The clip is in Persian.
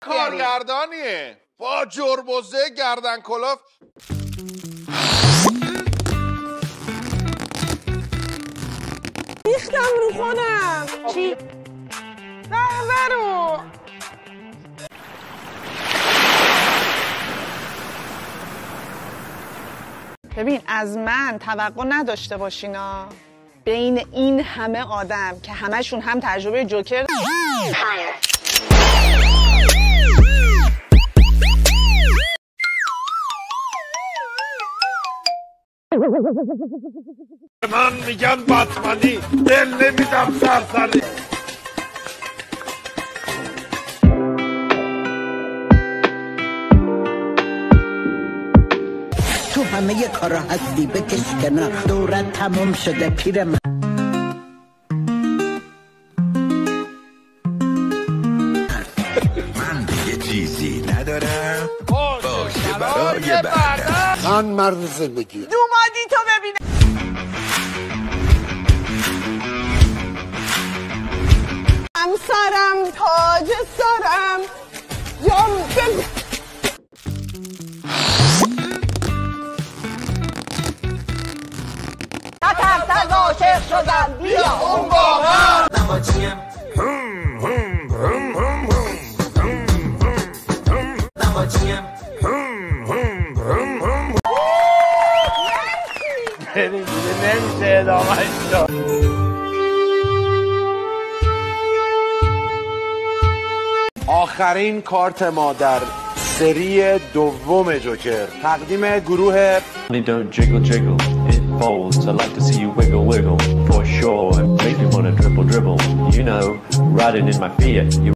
کارگردانیه با جربوزه گردن کلوف. ریختم رو خودم. چی؟ قهوه رو. ببین از من توقع نداشته باشینا بین این همه آدم که همشون هم تجربه جوکر من میگن بتمنی دل نمیدم سرسری. تو همه کارا هستی بکش کنار دورت تمام شده پیر من. من دیگه چیزی ندارم باشه برای بعدم. من مرد زندگی دومادی تو ببینه. همسرم تاج سرم جام ترتز عاشق شدم بیا اون باور نماچیم نماچیم نمیشه ادامه شد. آخرین کارت ما در سری دوم جوکر تقدیم گروه Don't jiggle jiggle, it folds. I like to see you wiggle wiggle, for sure. Make me wanna dribble dribble, you know, riding in my Fiat.